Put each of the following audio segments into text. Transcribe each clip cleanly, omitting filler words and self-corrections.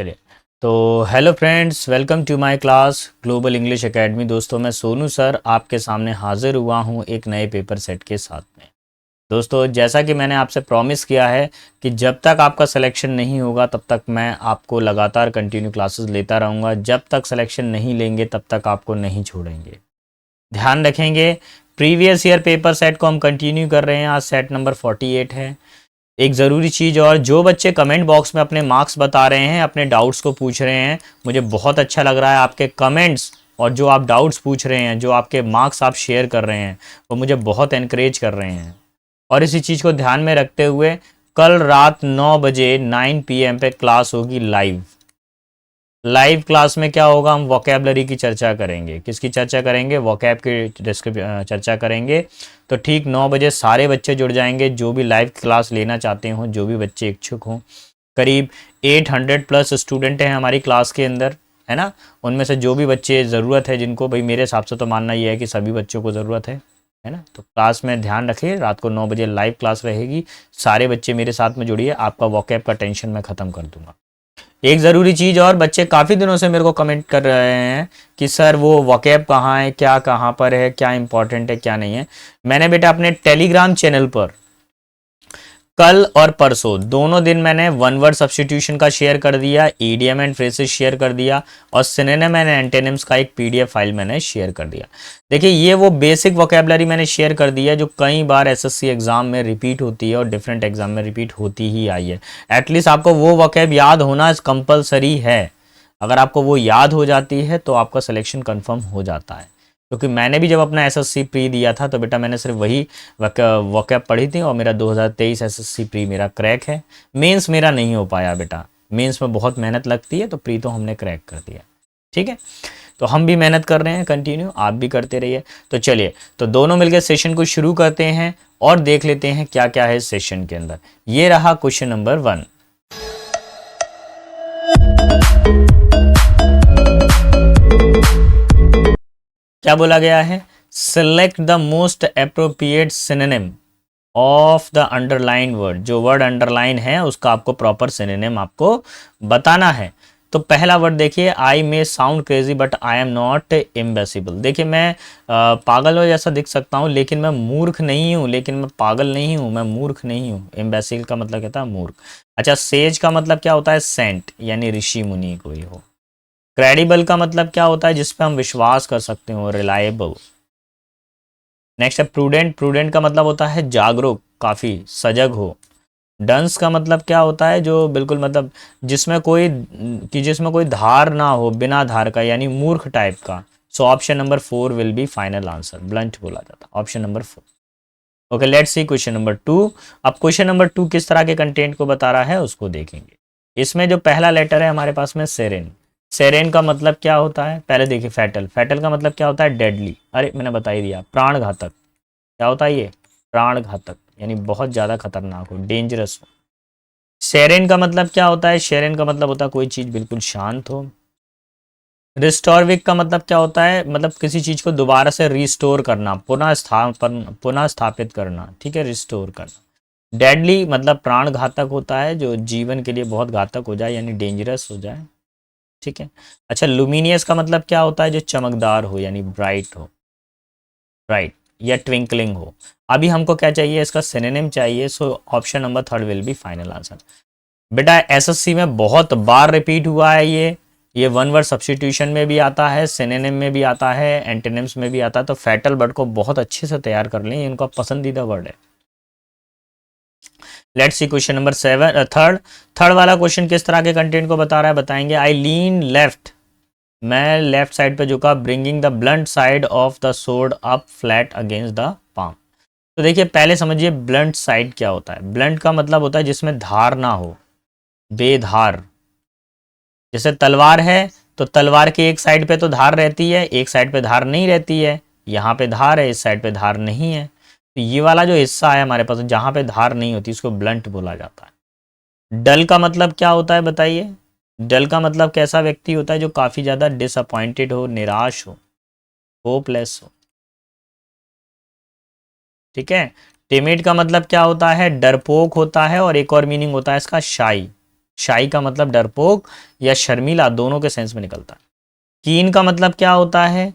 चलिए। तो hello friends, welcome to my class global English academy. दोस्तों, मैं सोनू सर आपके सामने हाजिर हुआ हूँ एक नए पेपर सेट के साथ में। दोस्तों, जैसा कि मैंने आपसे प्रॉमिस किया है कि जब तक आपका सिलेक्शन नहीं होगा तब तक मैं आपको लगातार कंटिन्यू क्लासेस लेता रहूँगा। जब तक सिलेक्शन नहीं लेंगे तब तक आपको नहीं छोड़ेंगे। ध्यान रखेंगे, प्रीवियस ईयर पेपर सेट को हम कंटिन्यू कर रहे हैं। आज सेट नंबर 48 है। एक ज़रूरी चीज़ और, जो बच्चे कमेंट बॉक्स में अपने मार्क्स बता रहे हैं, अपने डाउट्स को पूछ रहे हैं, मुझे बहुत अच्छा लग रहा है आपके कमेंट्स। और जो आप डाउट्स पूछ रहे हैं, जो आपके मार्क्स आप शेयर कर रहे हैं, वो मुझे बहुत एनकरेज कर रहे हैं। और इसी चीज़ को ध्यान में रखते हुए कल रात 9 बजे 9 PM पे क्लास होगी लाइव। लाइव क्लास में क्या होगा, हम वोकैबलरी की चर्चा करेंगे। किसकी चर्चा करेंगे? वोकैब की चर्चा करेंगे। तो ठीक 9 बजे सारे बच्चे जुड़ जाएंगे जो भी लाइव क्लास लेना चाहते हों, जो भी बच्चे इच्छुक हों। करीब 800 प्लस स्टूडेंट हैं हमारी क्लास के अंदर, है ना। उनमें से जो भी बच्चे ज़रूरत है जिनको, भाई मेरे हिसाब से तो मानना ये है कि सभी बच्चों को ज़रूरत है ना। तो क्लास में ध्यान रखिए, रात को 9 बजे लाइव क्लास रहेगी। सारे बच्चे मेरे साथ में जुड़िए, आपका वोकैब का टेंशन मैं ख़त्म कर दूंगा। एक ज़रूरी चीज़ और, बच्चे काफ़ी दिनों से मेरे को कमेंट कर रहे हैं कि सर वो वोकैब कहाँ है, क्या कहाँ पर है, क्या इंपॉर्टेंट है, क्या नहीं है। मैंने बेटा अपने टेलीग्राम चैनल पर कल और परसों दोनों दिन मैंने वन वर्ड सब्स्टिट्यूशन का शेयर कर दिया, ईडियम एंड फ्रेसेस शेयर कर दिया, और सिनोनिम एंड एंटोनिम्स का एक पीडीएफ फाइल मैंने शेयर कर दिया। देखिए, ये वो बेसिक वोकैबुलरी मैंने शेयर कर दिया जो कई बार एसएससी एग्जाम में रिपीट होती है और डिफरेंट एग्जाम में रिपीट होती ही आई है। एटलीस्ट आपको वो वोकैब याद होना कंपलसरी है। अगर आपको वो याद हो जाती है तो आपका सिलेक्शन कन्फर्म हो जाता है। क्योंकि मैंने भी जब अपना एसएससी प्री दिया था तो बेटा मैंने सिर्फ वही वोकैब पढ़ी थी, और मेरा 2023 एसएससी प्री मेरा क्रैक है। मेंस मेरा नहीं हो पाया बेटा, मेंस में बहुत मेहनत लगती है, तो प्री तो हमने क्रैक कर दिया। ठीक है, तो हम भी मेहनत कर रहे हैं कंटिन्यू, आप भी करते रहिए। तो चलिए, तो दोनों मिलकर सेशन को शुरू करते हैं और देख लेते हैं क्या क्या है इस सेशन के अंदर। ये रहा क्वेश्चन नंबर 1। क्या बोला गया है? Select the most appropriate synonym of the underline word. जो वर्ड अंडरलाइन है उसका आपको प्रॉपर सिनोनिम आपको बताना है। तो पहला वर्ड देखिए, I may sound crazy but I am not imbecile. देखिए, मैं पागल हो जैसा दिख सकता हूँ लेकिन मैं मूर्ख नहीं हूँ, लेकिन मैं पागल नहीं हूँ, मैं मूर्ख नहीं हूँ। इम्बेसिल का मतलब कहता है मूर्ख। अच्छा, सेज का मतलब क्या होता है? सेंट, यानी ऋषि मुनि कोई हो। क्रेडिबल का मतलब क्या होता है? जिस पे हम विश्वास कर सकते हो, रिलायबल। नेक्स्ट है प्रूडेंट। प्रूडेंट का मतलब होता है जागरूक, काफी सजग हो। डंस का मतलब क्या होता है? जो बिल्कुल मतलब जिसमें कोई धार ना हो, बिना धार का, यानी मूर्ख टाइप का। सो option number 4 will be final answer. Blunt बोला जाता है option number 4। Okay, let's see question number 2। अब क्वेश्चन नंबर 2 किस तरह के कंटेंट को बता रहा है उसको देखेंगे। इसमें जो पहला लेटर है हमारे पास में सेरेन। सेरेन का मतलब क्या होता है? पहले देखिए, फैटल। फैटल का मतलब क्या होता है? डेडली। अरे मैंने बता ही दिया, प्राण घातक। क्या होता है ये? प्राण घातक, यानी बहुत ज्यादा खतरनाक हो, डेंजरस हो। शेरेन का मतलब क्या होता है? शेरेन का मतलब होता है कोई चीज बिल्कुल शांत हो। रिस्टोरविक का मतलब क्या होता है? मतलब किसी चीज को दोबारा से रिस्टोर करना, पुनः स्थापित करना। ठीक है, रिस्टोर करना। डेडली मतलब प्राण घातक होता है, जो जीवन के लिए बहुत घातक हो जाए, यानी डेंजरस हो जाए। ठीक है। अच्छा, लुमिनियस का मतलब क्या होता है? जो चमकदार हो, यानी ब्राइट हो। राइट, या ट्विंकलिंग हो। अभी हमको क्या चाहिए? इसका सिनोनिम चाहिए। सो option number 3 will be final answer. बेटा एसएससी में बहुत बार रिपीट हुआ है ये वन वर्ड सब्स्टिट्यूशन में भी आता है, सिनोनिम में भी आता है, एंटोनिम्स में भी आता है। तो फैटल वर्ड को बहुत अच्छे से तैयार कर लें, इनका पसंदीदा वर्ड है। Let's see question number 7, third वाला क्वेश्चन किस तरह के कंटेंट को बता रहा है, बताएंगे। आई लीन लेफ्ट, मैं लेफ्ट साइड पे झुका, bringing the blunt side of the sword up flat against the palm. तो देखिए, पहले समझिए ब्लंट साइड क्या होता है। ब्लंट का मतलब होता है जिसमें धार ना हो, बेधार। जैसे तलवार है तो तलवार की एक साइड पे तो धार रहती है, एक साइड पे धार नहीं रहती है। यहाँ पे धार है, इस साइड पे धार नहीं है। तो ये वाला जो हिस्सा है हमारे पास जहाँ पे धार नहीं होती, इसको ब्लंट बोला जाता है। डल का मतलब क्या होता है बताइए? डल का मतलब कैसा व्यक्ति होता है? जो काफी ज्यादा डिसअपॉइंटेड हो, निराश हो, होपलेस हो। ठीक है। टिमिड का मतलब क्या होता है? डरपोक होता है, और एक और मीनिंग होता है इसका शाई। शाई का मतलब डरपोक या शर्मीला, दोनों के सेंस में निकलता है। कीन का मतलब क्या होता है?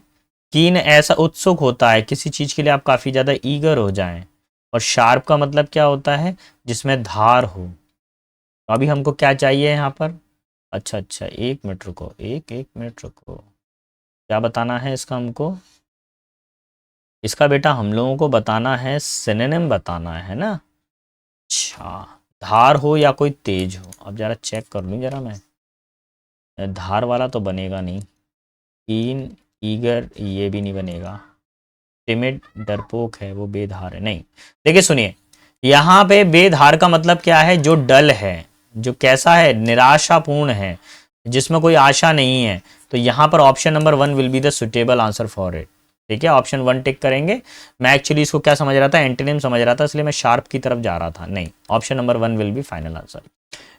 कीन ऐसा उत्सुक होता है, किसी चीज के लिए आप काफी ज्यादा ईगर हो जाएं। और शार्प का मतलब क्या होता है? जिसमें धार हो। तो अभी हमको क्या चाहिए यहाँ पर? अच्छा अच्छा, एक मिनट रुको, एक मिनट रुको। क्या बताना है इसका हमको? इसका बेटा हम लोगों को बताना है, सिनोनिम बताना है ना। अच्छा, धार हो या कोई तेज हो। अब जरा चेक कर लूँ जरा मैं, धार वाला तो बनेगा नहीं। कीन, ईगर, ये भी नहीं बनेगा। टिमिड, डरपोक है, वो बेधार है, नहीं। देखिए सुनिए, यहाँ पे बेधार का मतलब क्या है? जो डल है, जो कैसा है? निराशापूर्ण है, जिसमें कोई आशा नहीं है। तो यहाँ पर option number 1 will be the suitable answer for it. ठीक है, ऑप्शन 1 टिक करेंगे। मैं एक्चुअली इसको क्या समझ रहा था? एंटोनिम समझ रहा था, इसलिए मैं शार्प की तरफ जा रहा था। नहीं, option number 1 will be final answer.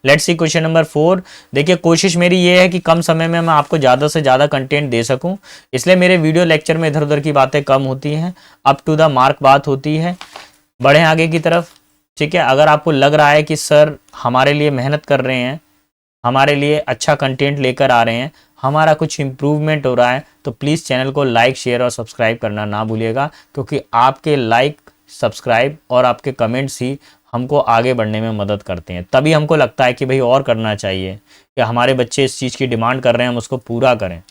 Let's see question number 4। देखिए, कोशिश मेरी ये है कि कम समय में मैं आपको ज़्यादा से ज़्यादा कंटेंट दे सकूं, इसलिए मेरे वीडियो लेक्चर में इधर उधर की बातें कम होती हैं, अप टू द मार्क बात होती है। बढ़ें आगे की तरफ। ठीक है, अगर आपको लग रहा है कि सर हमारे लिए मेहनत कर रहे हैं, हमारे लिए अच्छा कंटेंट लेकर आ रहे हैं, हमारा कुछ इम्प्रूवमेंट हो रहा है, तो प्लीज़ चैनल को लाइक, शेयर और सब्सक्राइब करना ना भूलिएगा, क्योंकि आपके लाइक, सब्सक्राइब और आपके कमेंट्स ही हमको आगे बढ़ने में मदद करते हैं। तभी हमको लगता है कि भाई और करना चाहिए, कि हमारे बच्चे इस चीज़ की डिमांड कर रहे हैं, हम उसको पूरा करें।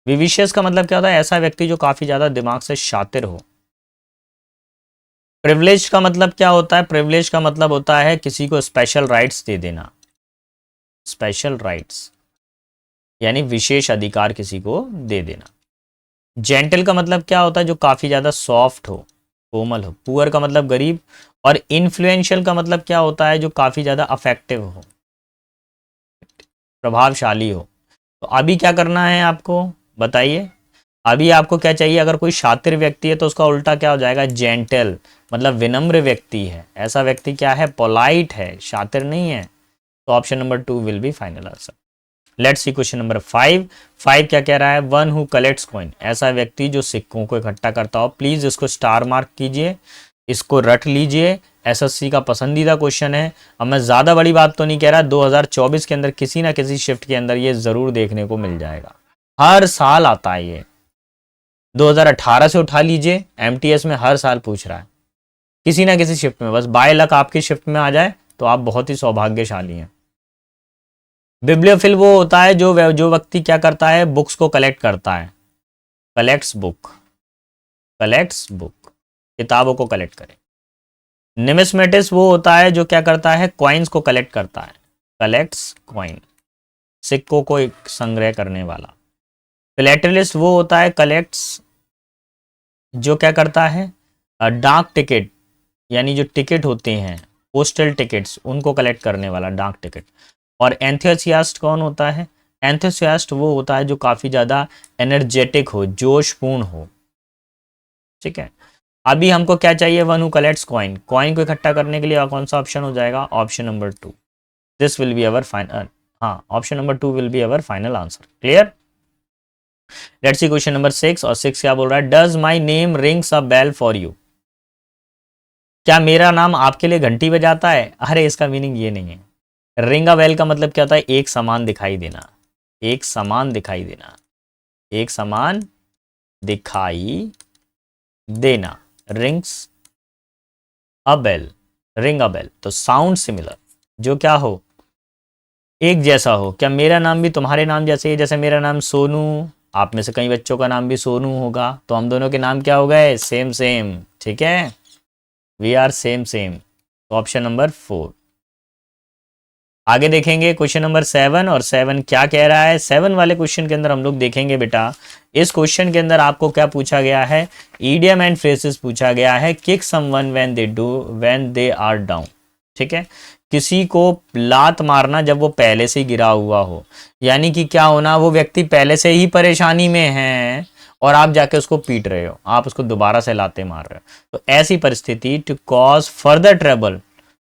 विविशियस का मतलब क्या होता है? ऐसा व्यक्ति जो काफ़ी ज़्यादा दिमाग से शातिर हो। प्रिविलेज का मतलब क्या होता है? प्रिविलेज का मतलब होता है किसी को स्पेशल राइट्स दे देना। स्पेशल राइट्स यानी विशेष अधिकार किसी को दे देना। जेंटल का मतलब क्या होता है? जो काफ़ी ज़्यादा सॉफ्ट हो, कोमल हो। पुअर का मतलब गरीब। और इन्फ्लुएंशियल का मतलब क्या होता है? जो काफ़ी ज़्यादा अफेक्टिव हो, प्रभावशाली हो। तो अभी क्या करना है आपको, बताइए। अभी आपको क्या चाहिए? अगर कोई शातिर व्यक्ति है तो उसका उल्टा क्या हो जाएगा? जेंटल, मतलब विनम्र व्यक्ति है। ऐसा व्यक्ति क्या है? पोलाइट है, शातिर नहीं है। तो option number 2 will be final answer. Let's see question number 5। 5 क्या कह रहा है? वन हु कलेक्ट्स कॉइन, ऐसा व्यक्ति जो सिक्कों को इकट्ठा करता हो। प्लीज इसको स्टार मार्क कीजिए, इसको रट लीजिए। एसएससी का पसंदीदा क्वेश्चन है। अब मैं ज्यादा बड़ी बात तो नहीं कह रहा, 2024 के अंदर किसी ना किसी शिफ्ट के अंदर ये जरूर देखने को मिल जाएगा। हर साल आता है ये, 2018 से उठा लीजिए, एमटीएस में हर साल पूछ रहा है किसी ना किसी शिफ्ट में। बस बाय लक आपकी शिफ्ट में आ जाए तो आप बहुत ही सौभाग्यशाली हैं। बिब्लियोफिल वो होता है जो व्यक्ति क्या करता है? बुक्स को कलेक्ट करता है। कलेक्ट्स बुक, कलेक्ट्स बुक, किताबों को कलेक्ट करे। निमिस्मेटिस्ट वो होता है जो क्या करता है? कॉइन्स को कलेक्ट करता है। कलेक्ट्स कॉइन, सिक्कों को एक संग्रह करने वाला। फिलेटलिस्ट वो होता है कलेक्ट्स, जो क्या करता है? डाक टिकट, यानी जो टिकट होते हैं, पोस्टल टिकट्स, उनको कलेक्ट करने वाला, डाक टिकट। और एंथुसियास्ट कौन होता है? एंथुसियास्ट वो होता है जो काफ़ी ज़्यादा एनर्जेटिक हो, जोशपूर्ण हो। ठीक है, अभी हमको क्या चाहिए? One who collects coin. Coin को इकट्ठा करने के लिए कौन सा ऑप्शन हो जाएगा? Option number 2। This will be our final, हाँ, option number 2 will be our final answer. Clear? Let's see question number 6। और 6 क्या बोल रहा है? Does my name rings a bell for you, क्या मेरा नाम आपके लिए घंटी बजाता है? अरे इसका मीनिंग ये नहीं है। रिंग अ बेल का मतलब क्या होता है? एक समान दिखाई देना, एक समान दिखाई देना, एक समान दिखाई देना। Rings a bell, ring a bell, तो साउंड सिमिलर, जो क्या हो? एक जैसा हो। क्या मेरा नाम भी तुम्हारे नाम जैसे है? जैसे मेरा नाम सोनू, आप में से कई बच्चों का नाम भी सोनू होगा, तो हम दोनों के नाम क्या हो गए? Same same. ठीक है, वी आर सेम सेम। तो ऑप्शन नंबर 4। आगे देखेंगे क्वेश्चन नंबर 7। और 7 क्या कह रहा है? 7 वाले क्वेश्चन के अंदर हम लोग देखेंगे बेटा, इस क्वेश्चन के अंदर आपको क्या पूछा गया है? ईडियम एंड फ्रेजेस पूछा गया है। Kick someone when they are down. ठीक है, किसी को लात मारना जब वो पहले से ही गिरा हुआ हो, यानी कि क्या होना? वो व्यक्ति पहले से ही परेशानी में है और आप जाके उसको पीट रहे हो, आप उसको दोबारा से लाते मार रहे हो। तो ऐसी परिस्थिति, to cause further trouble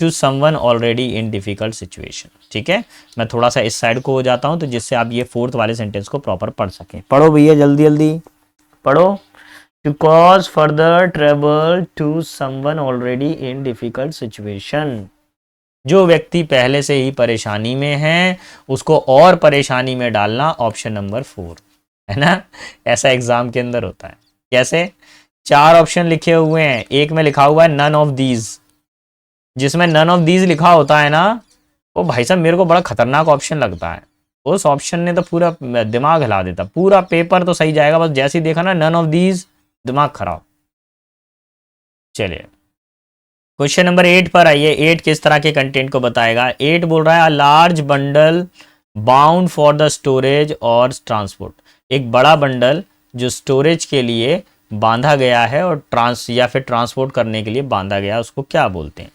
to someone already in difficult situation. ठीक है, मैं थोड़ा सा इस साइड को हो जाता हूं तो जिससे आप ये 4th वाले सेंटेंस को प्रॉपर पढ़ सकें। पढ़ो भैया, जल्दी जल्दी पढ़ो। To cause further trouble to someone already in difficult situation. जो व्यक्ति पहले से ही परेशानी में है उसको और परेशानी में डालना, ऑप्शन नंबर 4, है ना। ऐसा एग्जाम के अंदर होता है। कैसे? 4 ऑप्शन लिखे हुए हैं, एक में लिखा हुआ है नन ऑफ दीज। जिसमें नन ऑफ दीज लिखा होता है ना, वो भाई साहब मेरे को बड़ा खतरनाक ऑप्शन लगता है। उस ऑप्शन ने तो पूरा दिमाग हिला देता, पूरा पेपर तो सही जाएगा, बस जैसे ही देखा ना नन ऑफ दीज, दिमाग खराब। चलिए क्वेश्चन नंबर 8 पर आइए। 8 किस तरह के कंटेंट को बताएगा? 8 बोल रहा है a large bundle bound for the storage और ट्रांसपोर्ट। एक बड़ा बंडल जो स्टोरेज के लिए बांधा गया है और या फिर ट्रांसपोर्ट करने के लिए बांधा गया, उसको क्या बोलते हैं?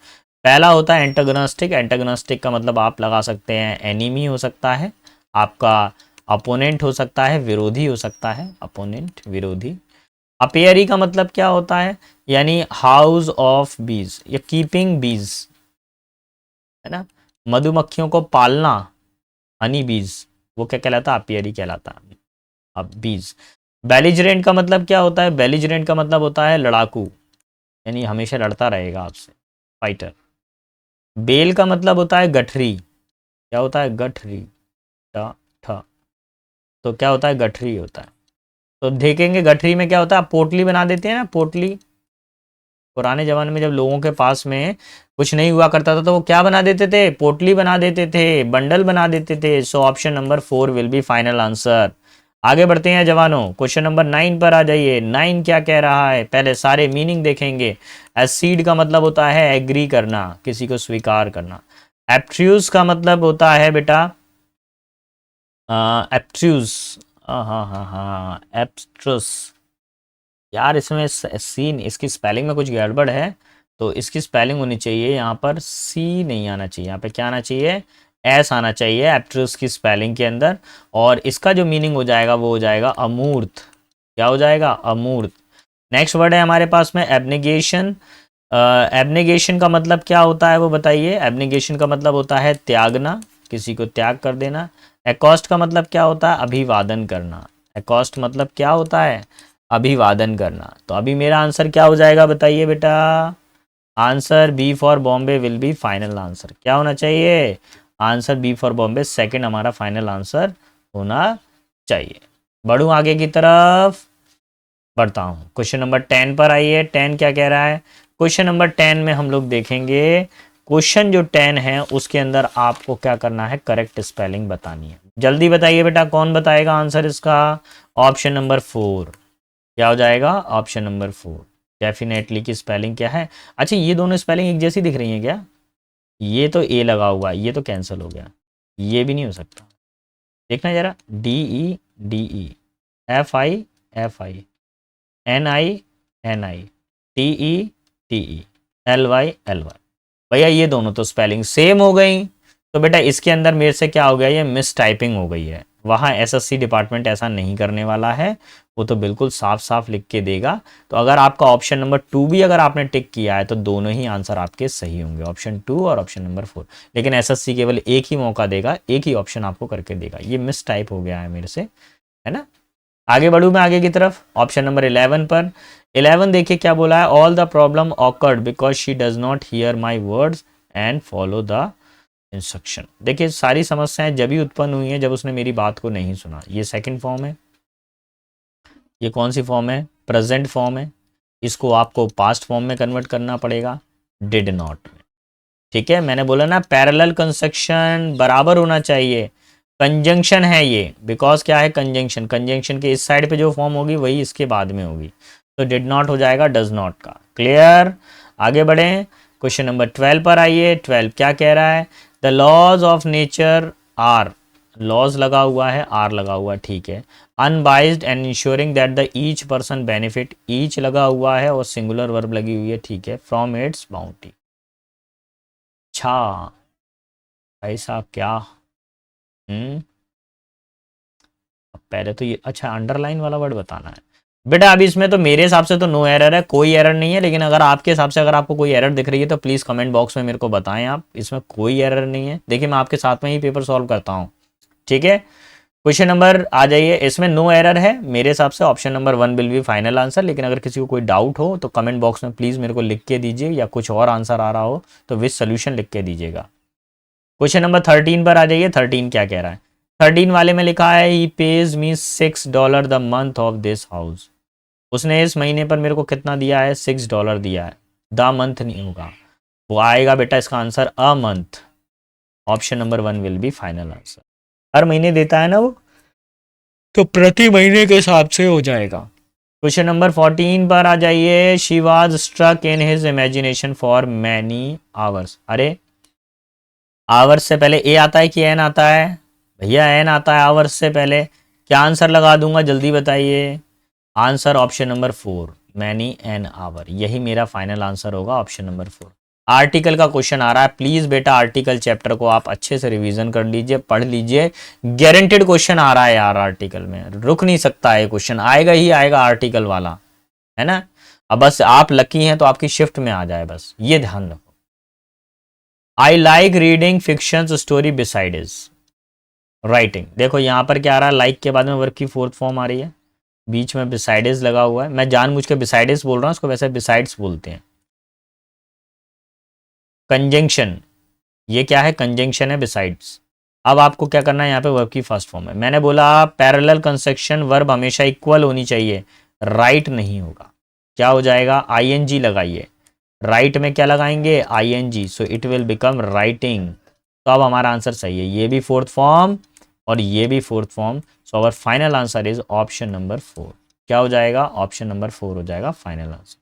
पहला होता है एंटागोनिस्टिक। एंटागोनिस्टिक का मतलब आप लगा सकते हैं एनिमी हो सकता है, आपका अपोनेंट हो सकता है, विरोधी हो सकता है, अपोनेंट विरोधी। अपेयरी का मतलब क्या होता है? यानी हाउस ऑफ बीज या कीपिंग बीज, है ना, मधुमक्खियों को पालना, हनी बीज, वो क्या कहलाता है? अपेयरी कहलाता है। अब बीज। बेलिजरेंट का मतलब क्या होता है? बेलिजरेंट का मतलब होता है लड़ाकू, यानी हमेशा लड़ता रहेगा आपसे, फाइटर। बेल का मतलब होता है गठरी। क्या होता है? गठरी, ठ ठ। तो क्या होता है? गठरी होता है। तो देखेंगे गठरी में क्या होता है, आप पोटली बना देते हैं ना, पोटली। पुराने जमाने में जब लोगों के पास में कुछ नहीं हुआ करता था तो वो क्या बना देते थे? पोटली बना देते थे, बंडल बना देते थे। सो option number 4 will be final answer. आगे बढ़ते हैं जवानों, क्वेश्चन नंबर 9 पर आ जाइए। 9 क्या कह रहा है? पहले सारे मीनिंग देखेंगे। एसीड का मतलब होता है एग्री करना, किसी को स्वीकार करना। एप्ट्यूज का मतलब होता है बेटा एप्ट्यूज, हाँ हाँ हाँ हाँ, एप्ट्रस। यार इसमें सीन, इसकी स्पेलिंग में कुछ गड़बड़ है, तो इसकी स्पेलिंग होनी चाहिए यहाँ पर सी नहीं आना चाहिए, यहाँ पे क्या आना चाहिए? एस आना चाहिए एप्ट्रस की स्पेलिंग के अंदर। और इसका जो मीनिंग हो जाएगा वो हो जाएगा अमूर्त। क्या हो जाएगा? अमूर्त। नेक्स्ट वर्ड है हमारे पास में एब्नेगेशन। एब्नेगेशन का मतलब क्या होता है वो बताइए? एब्नेगेशन का मतलब होता है त्यागना, किसी को त्याग कर देना। एकॉस्ट का मतलब क्या होता है? अभिवादन करना। एकॉस्ट मतलब क्या होता है? अभिवादन करना। तो अभी मेरा आंसर क्या हो जाएगा बताइए बेटा? Answer B for Bombay will be final answer. क्या होना चाहिए? Answer B for Bombay second हमारा फाइनल आंसर होना चाहिए। बढ़ूं आगे की तरफ, बढ़ता हूँ। क्वेश्चन नंबर 10 पर आइए। 10 क्या कह रहा है? क्वेश्चन नंबर 10 में हम लोग देखेंगे, क्वेश्चन जो 10 है उसके अंदर आपको क्या करना है? करेक्ट स्पेलिंग बतानी है। जल्दी बताइए बेटा, कौन बताएगा आंसर इसका? Option number 4। क्या हो जाएगा? ऑप्शन नंबर 4 डेफिनेटली की स्पेलिंग क्या है? अच्छा ये दोनों स्पेलिंग एक जैसी दिख रही है क्या? ये तो ए लगा हुआ है, ये तो कैंसिल हो गया, ये भी नहीं हो सकता। देखना जरा, D E D E, F I F I, N I N I, T E T E, L Y L Y. भैया ये दोनों तो स्पेलिंग सेम हो गई, तो बेटा इसके अंदर मेरे से क्या हो गया? ये मिस टाइपिंग हो गई है। वहाँ एसएससी डिपार्टमेंट ऐसा नहीं करने वाला है, वो तो बिल्कुल साफ साफ लिख के देगा। तो अगर आपका ऑप्शन नंबर 2 भी अगर आपने टिक किया है तो दोनों ही आंसर आपके सही होंगे, ऑप्शन 2 और ऑप्शन नंबर 4। लेकिन एसएससी केवल एक ही मौका देगा, एक ही ऑप्शन आपको करके देगा। ये मिस टाइप हो गया है मेरे से, है ना। आगे बढ़ूँ मैं आगे की तरफ, ऑप्शन नंबर 11 पर। 11 देखिए क्या बोला है? All the problem awkward because she does not here my words and follow the instruction. देखिए सारी समस्याएं जब ही उत्पन्न हुई हैं जब उसने मेरी बात को नहीं सुना। ये सेकंड फॉर्म है। ये कौन सी फॉर्म है? प्रेजेंट फॉर्म है। इसको आपको पास्ट फॉर्म में कन्वर्ट करना पड़ेगा, डिड नॉट में। ठीक है, मैंने बोला ना पैरेलल कंस्ट्रक्शन बराबर होना चाहिए। कंजंक्शन है ये, बिकॉज क्या है? कंजंक्शन, कंजंक्शन के इस साइड पे जो फॉर्म होगी वही इसके बाद में होगी। तो डिड नॉट हो जाएगा डज नॉट का। क्लियर? आगे बढ़े, क्वेश्चन नंबर 12 पर आइए। 12 क्या कह रहा है? The laws of nature are, laws लगा हुआ है, आर लगा हुआ है, ठीक है। Unbiased and ensuring that the each person benefit, each लगा हुआ है और सिंगुलर वर्ब लगी हुई है, ठीक है, फ्रॉम इट्स बाउंटी। अच्छा भाई साहब क्या? हम्म, अब पहले तो ये, अच्छा अंडरलाइन वाला वर्ड बताना है बेटा। अभी इसमें तो मेरे हिसाब से तो नो एरर है, कोई एरर नहीं है। लेकिन अगर आपके हिसाब से अगर आपको कोई एरर दिख रही है तो प्लीज़ कमेंट बॉक्स में मेरे को बताएं आप। इसमें कोई एरर नहीं है। देखिए मैं आपके साथ में ही पेपर सॉल्व करता हूँ, ठीक है। क्वेश्चन नंबर आ जाइए, इसमें नो एरर है मेरे हिसाब से, option number 1 will be final answer. लेकिन अगर किसी को कोई डाउट हो तो कमेंट बॉक्स में प्लीज मेरे को लिख के दीजिए, या कुछ और आंसर आ रहा हो तो विद सोल्यूशन लिख के दीजिएगा। क्वेश्चन नंबर 13 पर आ जाइए। 13 क्या कह रहा है? 13 वाले में लिखा है he pays me $6 the month of this house. उसने इस महीने पर मेरे को कितना दिया है? $6 दिया है। द मंथ नहीं होगा, वो आएगा बेटा इसका answer a month. Option number 1 will be final answer. हर महीने देता है ना वो, तो प्रति महीने के हिसाब से हो जाएगा। क्वेश्चन नंबर 14 पर आ जाइए। She was struck in his imagination for many hours. अरे आवर्स से पहले ए आता है कि एन आता है? भैया एन आता है आवर्स से पहले। क्या आंसर लगा दूंगा, जल्दी बताइए। Answer option number 4, many an hour, यही मेरा फाइनल आंसर होगा, ऑप्शन नंबर 4। आर्टिकल का क्वेश्चन आ रहा है, प्लीज बेटा आर्टिकल चैप्टर को आप अच्छे से रिवीजन कर लीजिए, पढ़ लीजिए। गारंटेड क्वेश्चन आ रहा है यार आर्टिकल में, रुक नहीं सकता है क्वेश्चन, आएगा ही आएगा आर्टिकल वाला, है ना। अब बस आप लकी हैं तो आपकी शिफ्ट में आ जाए, बस ये ध्यान रखो। I like reading fiction story besides writing. देखो यहाँ पर क्या आ रहा है, लाइक के बाद में वर्क की फोर्थ फॉर्म आ रही है, बीच में बिसाइड्स लगा हुआ है। मैं जानबूझ के बिसाइड्स बोल रहा हूँ, उसको वैसे बिसाइड्स बोलते हैं। कंजंक्शन, ये क्या है? कंजंक्शन है बिसाइड्स। अब आपको क्या करना है, यहाँ पे वर्ब की फर्स्ट फॉर्म है। मैंने बोला पैरेलल कंस्ट्रक्शन वर्ब हमेशा इक्वल होनी चाहिए, राइट नहीं होगा। क्या हो जाएगा? आईएनजी लगाइए, राइट में क्या लगाएंगे? ING, so it will become writing. तो अब हमारा आंसर सही है, ये भी फोर्थ फॉर्म और ये भी fourth form. So our final answer is option number 4। क्या हो जाएगा? ऑप्शन नंबर 4 हो जाएगा फाइनल आंसर।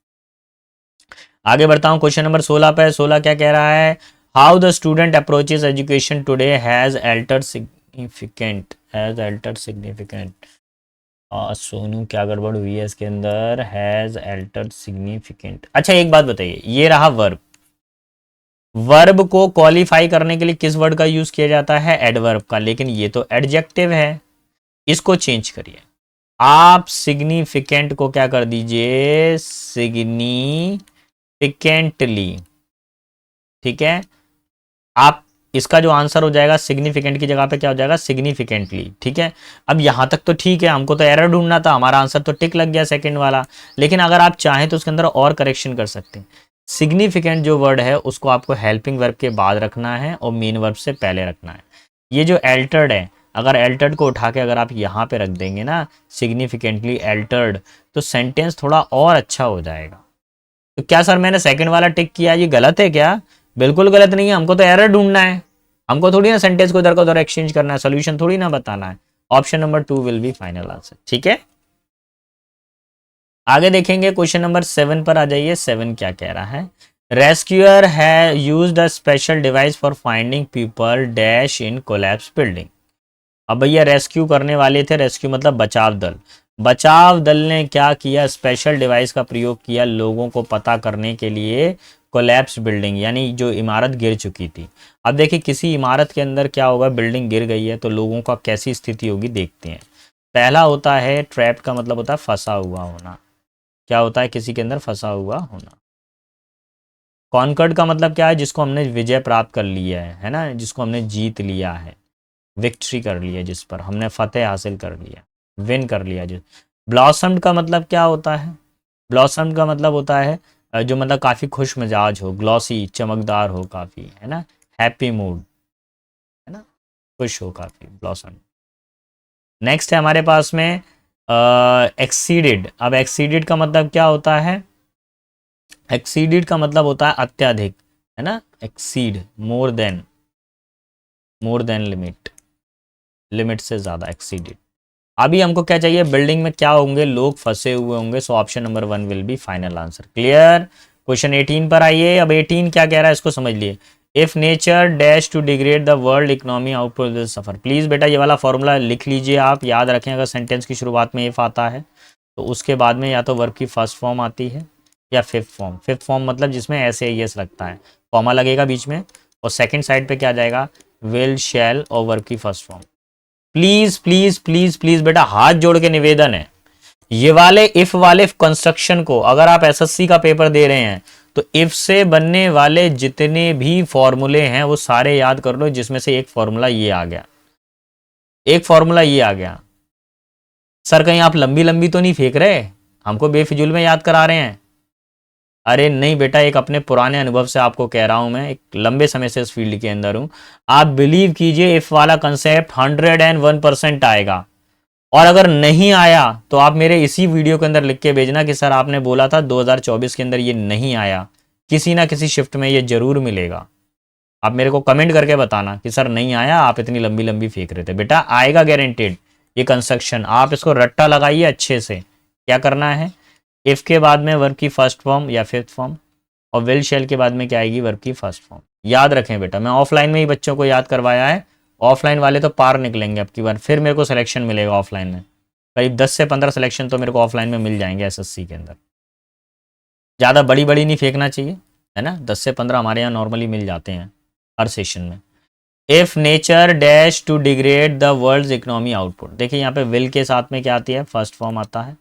आगे बढ़ता हूं, क्वेश्चन नंबर 16 पे। 16 क्या कह रहा है? How the student approaches education today has Altered significant, has Altered significant. Sonu क्या गड़बड़ हुई है इसके अंदर? Has Altered significant. अच्छा एक बात बताइए, ये रहा वर्ब, वर्ब को क्वालिफाई करने के लिए किस वर्ड का यूज किया जाता है? एडवर्ब का, लेकिन ये तो एडजेक्टिव है, इसको चेंज करिए। आप सिग्निफिकेंट को क्या कर दीजिए? सिग्निफिकेंटली, ठीक है। आप इसका जो आंसर हो जाएगा सिग्निफिकेंट की जगह पे क्या हो जाएगा? सिग्निफिकेंटली, ठीक है। अब यहां तक तो ठीक है, हमको तो एरर ढूंढना था, हमारा आंसर तो टिक लग गया सेकंड वाला। लेकिन अगर आप चाहें तो उसके अंदर और करेक्शन कर सकते हैं। सिग्निफिकेंट जो वर्ड है उसको आपको हेल्पिंग वर्ब के बाद रखना है और मेन वर्ब से पहले रखना है। ये जो एल्टर्ड है, अगर एल्टर्ड को उठा के अगर आप यहाँ पे रख देंगे ना, सिग्निफिकेंटली एल्टर्ड, तो सेंटेंस थोड़ा और अच्छा हो जाएगा। तो क्या सर मैंने सेकंड वाला टिक किया, ये गलत है क्या? बिल्कुल गलत नहीं है, हमको तो एरर ढूंढना है, हमको थोड़ी ना सेंटेंस को इधर का उधर एक्सचेंज करना है, सोल्यूशन थोड़ी ना बताना है। Option number 2 will be final answer, ठीक है। आगे देखेंगे, क्वेश्चन नंबर 7 पर आ जाइए। 7 क्या कह रहा है? रेस्क्यूअर है used a special device for finding people dash in collapse building. अब भैया रेस्क्यू करने वाले थे, रेस्क्यू मतलब बचाव दल, बचाव दल ने क्या किया? स्पेशल डिवाइस का प्रयोग किया लोगों को पता करने के लिए कोलैप्स बिल्डिंग, यानी जो इमारत गिर चुकी थी। अब देखिए किसी इमारत के अंदर क्या होगा, बिल्डिंग गिर गई है तो लोगों का कैसी स्थिति होगी देखते हैं। पहला होता है ट्रैप, का मतलब होता है फंसा हुआ होना। क्या होता है? किसी के अंदर फंसा हुआ होना। कॉन्कर्ड का मतलब क्या है? जिसको हमने विजय प्राप्त कर लिया है ना, जिसको हमने जीत लिया है, विक्ट्री कर लिया, जिस पर हमने फतेह हासिल कर लिया, विन कर लिया। जिस ब्लॉसम्ड का मतलब क्या होता है? ब्लॉसम्ड का मतलब होता है जो मतलब काफ़ी खुश मिजाज हो, ग्लॉसी चमकदार हो काफ़ी, है ना, हैप्पी मूड, है ना, खुश हो काफ़ी, ब्लॉसम। नेक्स्ट है हमारे पास में एक्सीडेड। अब एक्सीडेड का मतलब क्या होता है? एक्सीडेड का मतलब होता है अत्यधिक, है ना, exceed, more than limit, limit से ज़्यादा, एक्सीडेड। अभी हमको क्या चाहिए? बिल्डिंग में क्या होंगे? लोग फंसे हुए होंगे, सो option number 1 will be final answer. Clear? Question 18 पर आइए। अब 18 क्या कह रहा है इसको समझ लिए। If nature dash to degrade the world economy output will suffer. Please बेटा ये वाला फॉर्मूला लिख लीजिए, आप याद रखें। अगर सेंटेंस की शुरुआत में इफ आता है तो उसके बाद में या तो वर्ब की फर्स्ट फॉर्म आती है या फिफ्थ फॉर्म। फिफ्थ फॉर्म मतलब जिसमें ऐसे एस लगता है, कॉमा लगेगा बीच में, और सेकंड साइड पे क्या आ जाएगा? विल, शैल और वर्ब की first form. Please please please please बेटा हाथ जोड़ के निवेदन है, ये वाले इफ वाले कंस्ट्रक्शन को अगर आप एसएससी का पेपर दे रहे हैं तो इफ से बनने वाले जितने भी फॉर्मूले हैं वो सारे याद कर लो, जिसमें से एक फॉर्मूला ये आ गया। एक फॉर्मूला ये आ गया। सर कहीं आप लंबी लंबी तो नहीं फेंक रहे, हमको बेफिजूल में याद करा रहे हैं? अरे नहीं बेटा, एक अपने पुराने अनुभव से आपको कह रहा हूं, मैं एक लंबे समय से इस फील्ड के अंदर हूं। आप बिलीव कीजिए, इफ वाला कंसेप्ट 101% आएगा, और अगर नहीं आया तो आप मेरे इसी वीडियो के अंदर लिख के भेजना कि सर आपने बोला था 2024 के अंदर ये नहीं आया। किसी ना किसी शिफ्ट में ये जरूर मिलेगा। आप मेरे को कमेंट करके बताना कि सर नहीं आया, आप इतनी लंबी लंबी फेंक रहे थे। बेटा आएगा गारंटेड ये कंस्ट्रक्शन, आप इसको रट्टा लगाइए अच्छे से। क्या करना है, इफ के बाद में वर्ब की फर्स्ट फॉर्म या फिफ्थ फॉर्म, और विल शेल के बाद में क्या आएगी, वर्ब की फर्स्ट फॉर्म। याद रखें बेटा, मैं ऑफलाइन में ही बच्चों को याद करवाया है। ऑफलाइन वाले तो पार निकलेंगे अब की बार, फिर मेरे को सिलेक्शन मिलेगा ऑफलाइन में। करीब 10 से 15 सिलेक्शन तो मेरे को ऑफलाइन में मिल जाएंगे एसएससी के अंदर। ज़्यादा बड़ी बड़ी नहीं फेंकना चाहिए, है ना। 10 से 15 हमारे यहाँ नॉर्मली मिल जाते हैं हर सेशन में। If nature dash to degrade the world economy output, देखिए यहाँ पे विल के साथ में क्या आती है, फर्स्ट फॉर्म आता है।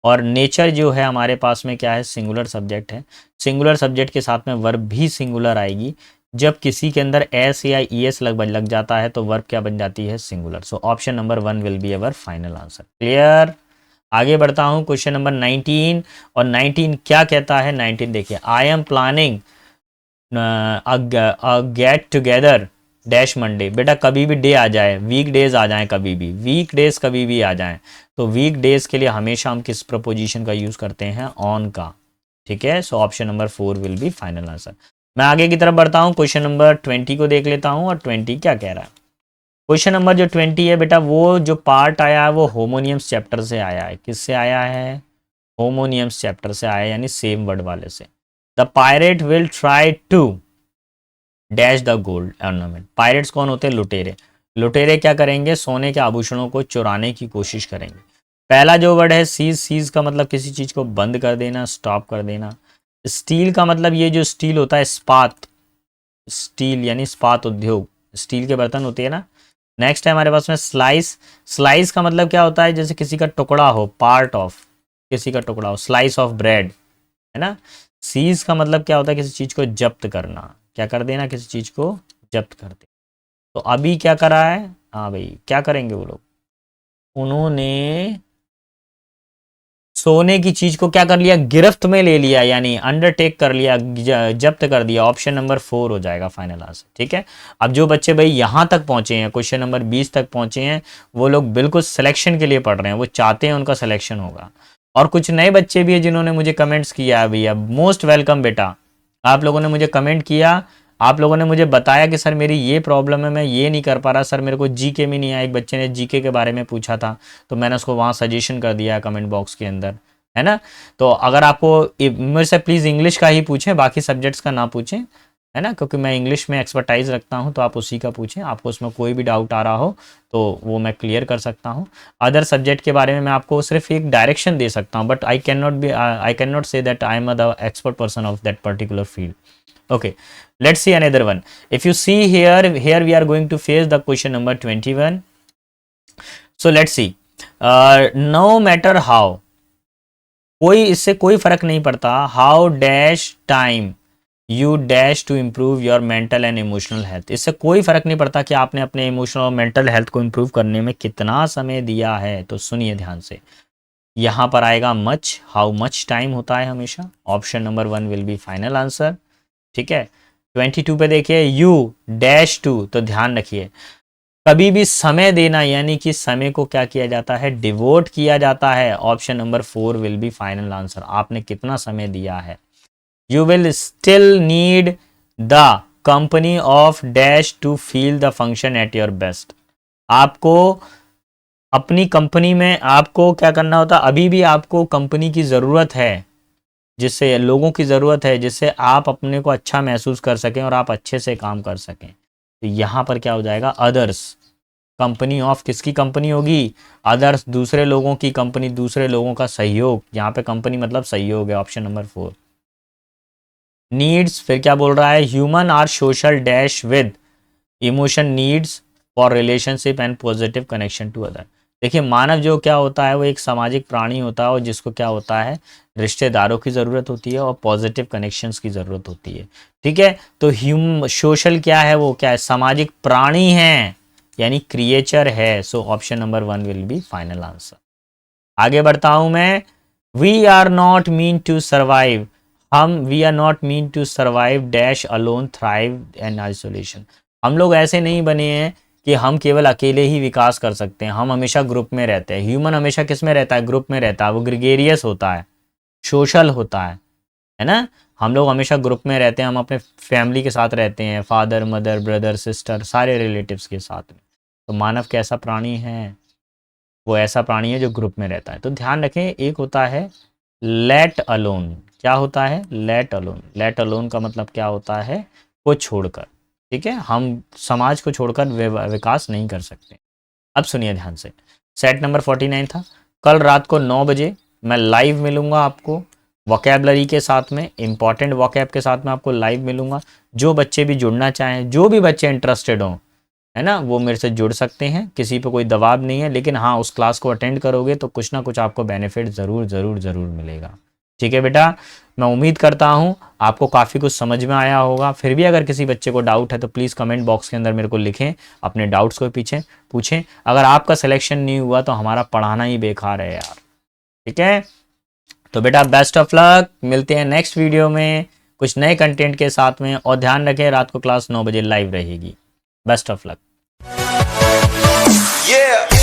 और नेचर जो है हमारे पास में क्या है, सिंगुलर सब्जेक्ट है। सिंगुलर सब्जेक्ट के साथ में वर्ब भी सिंगुलर आएगी। जब किसी के अंदर एस या ई एस लग जाता है तो वर्ब क्या बन जाती है, singular. So option number 1 will be our final answer. Clear. आगे बढ़ता हूँ, क्वेश्चन नंबर 19। और 19 क्या कहता है, 19 देखिए, I am planning get together dash Monday. बेटा कभी भी डे आ जाए, वीक डेज आ जाए, कभी भी वीक डेज कभी भी आ जाए, तो वीक डेज के लिए हमेशा हम किस प्रपोजिशन का यूज करते हैं, ऑन का। ठीक है, so option number 4 will be final answer. मैं आगे की तरफ बढ़ता हूँ, क्वेश्चन नंबर 20 को देख लेता हूँ। और 20 क्या कह रहा है, क्वेश्चन नंबर जो 20 है बेटा, वो जो पार्ट आया है वो होमोनियम्स चैप्टर से आया है। किससे आया है, होमोनियम्स चैप्टर से आया है, यानी सेम वर्ड वाले से। The pirate will try to dash the gold ornament. Pirates कौन होते हैं, लुटेरे। लुटेरे क्या करेंगे, सोने के आभूषणों को चुराने की कोशिश करेंगे। पहला जो वर्ड है सीज, सीज का मतलब किसी चीज को बंद कर देना, स्टॉप कर देना। स्टील का मतलब ये जो स्टील होता है, इस्पात, स्टील यानी इस्पात उद्योग, स्टील के बर्तन होते हैं ना। नेक्स्ट है हमारे पास में स्लाइस। स्लाइस का मतलब क्या होता है, जैसे किसी का टुकड़ा हो, पार्ट ऑफ किसी का टुकड़ा हो, स्लाइस ऑफ ब्रेड, है ना। सीज का मतलब क्या होता है, किसी चीज को जब्त करना, क्या कर देना, किसी चीज को जब्त कर देना। तो अभी क्या करा है, हाँ भाई क्या करेंगे वो लोग, उन्होंने सोने की चीज को क्या कर लिया, गिरफ्त में ले लिया, यानी अंडरटेक कर लिया, जब्त कर दिया। ऑप्शन नंबर 4 हो जाएगा फाइनल आंसर। ठीक है, अब जो बच्चे भाई यहां तक पहुंचे हैं, क्वेश्चन नंबर 20 तक पहुंचे हैं, वो लोग बिल्कुल सिलेक्शन के लिए पढ़ रहे हैं, वो चाहते हैं उनका सिलेक्शन होगा। और कुछ नए बच्चे भी है जिन्होंने मुझे कमेंट्स किया है, भैया मोस्ट वेलकम बेटा। आप लोगों ने मुझे कमेंट किया, आप लोगों ने मुझे बताया कि सर मेरी ये प्रॉब्लम है, मैं ये नहीं कर पा रहा सर, मेरे को जीके में नहीं आया। एक बच्चे ने जीके के बारे में पूछा था, तो मैंने उसको वहाँ सजेशन कर दिया कमेंट बॉक्स के अंदर, है ना। तो अगर आपको मेरे से प्लीज़ इंग्लिश का ही पूछें, बाकी सब्जेक्ट्स का ना पूछें, है ना, क्योंकि मैं इंग्लिश में एक्सपर्टाइज रखता हूँ, तो आप उसी का पूछें। आपको उसमें कोई भी डाउट आ रहा हो तो वो मैं क्लियर कर सकता हूँ। अदर सब्जेक्ट के बारे में मैं आपको सिर्फ एक डायरेक्शन दे सकता हूँ, but I can not say that I am the expert person of that particular field. Okay, let's see another one. If you see here we are going to face the question number 21. So let's see. No matter how, कोई इससे कोई फर्क नहीं पड़ता, how dash time you dash to improve your mental and emotional health. इससे कोई फर्क नहीं पड़ता कि आपने अपने इमोशनल और मेंटल हेल्थ को इम्प्रूव करने में कितना समय दिया है। तो सुनिए ध्यान से, यहां पर आएगा मच, हाउ मच टाइम होता है हमेशा। Option number 1 will be final answer. ठीक है, 22 पे देखिए, यू डैश टू, तो ध्यान रखिए कभी भी समय देना, यानी कि समय को क्या किया जाता है, डिवोट किया जाता है। Option number 4 will be final answer. आपने कितना समय दिया है। You will still need the company of dash to feel the function at your best. आपको अपनी कंपनी में आपको क्या करना होता है, अभी भी आपको कंपनी की ज़रूरत है, जिससे लोगों की ज़रूरत है, जिससे आप अपने को अच्छा महसूस कर सकें और आप अच्छे से काम कर सकें। तो यहाँ पर क्या हो जाएगा, अदर्स, कंपनी ऑफ किसकी कंपनी होगी, अदर्स, दूसरे लोगों की कंपनी, दूसरे लोगों का सहयोग। यहाँ पे कंपनी मतलब सहयोग है। Option number 4। नीड्स, फिर क्या बोल रहा है, human are social dash with emotion needs for relationship and positive connection to other. देखिए मानव जो क्या होता है, वो एक सामाजिक प्राणी होता है, और जिसको क्या होता है, रिश्तेदारों की ज़रूरत होती है और पॉजिटिव कनेक्शंस की ज़रूरत होती है। ठीक है, तो सोशल क्या है, वो क्या है, सामाजिक प्राणी हैं, यानी क्रिएचर है। So option number 1 will be final answer. आगे बढ़ता हूं मैं। We are not mean to survive, we are not mean to survive dash alone thrive and isolation. हम लोग ऐसे नहीं बने हैं कि हम केवल अकेले ही विकास कर सकते हैं, हम हमेशा ग्रुप में रहते हैं। ह्यूमन हमेशा किस में रहता है? ग्रुप में रहता है। वो ग्रेगेरियस होता है, सोशल होता है ना। हम लोग हमेशा ग्रुप में रहते हैं, हम अपने फैमिली के साथ रहते हैं, फादर मदर ब्रदर सिस्टर सारे रिलेटिव्स के साथ में। तो मानव कैसा प्राणी है? वो ऐसा प्राणी है जो ग्रुप में रहता है। तो ध्यान रखें, एक होता है लेट अलोन। क्या होता है? Let alone. लेट अलोन का मतलब क्या होता है? को छोड़कर। ठीक है, हम समाज को छोड़कर विकास नहीं कर सकते। अब सुनिए ध्यान से। सेट नंबर 49 था, कल रात को 9 बजे मैं लाइव मिलूंगा आपको वोकैबलरी के साथ में, इंपॉर्टेंट वोकैब के साथ में आपको लाइव मिलूंगा। जो बच्चे भी जुड़ना चाहें, जो भी बच्चे इंटरेस्टेड हों, है ना, वो मेरे से जुड़ सकते हैं। किसी पे कोई दबाव नहीं है, लेकिन हाँ, उस क्लास को अटेंड करोगे तो कुछ ना कुछ आपको बेनिफिट ज़रूर ज़रूर ज़रूर मिलेगा। ठीक है बेटा, मैं उम्मीद करता हूँ आपको काफ़ी कुछ समझ में आया होगा। फिर भी अगर किसी बच्चे को डाउट है तो प्लीज़ कमेंट बॉक्स के अंदर मेरे को लिखें, अपने डाउट्स को पीछे पूछें। अगर आपका सिलेक्शन नहीं हुआ तो हमारा पढ़ाना ही बेकार है यार। ठीक है, तो बेटा बेस्ट ऑफ लक, मिलते हैं नेक्स्ट वीडियो में कुछ नए कंटेंट के साथ में। और ध्यान रखें, रात को क्लास 9 बजे लाइव रहेगी। Best of luck. Yeah.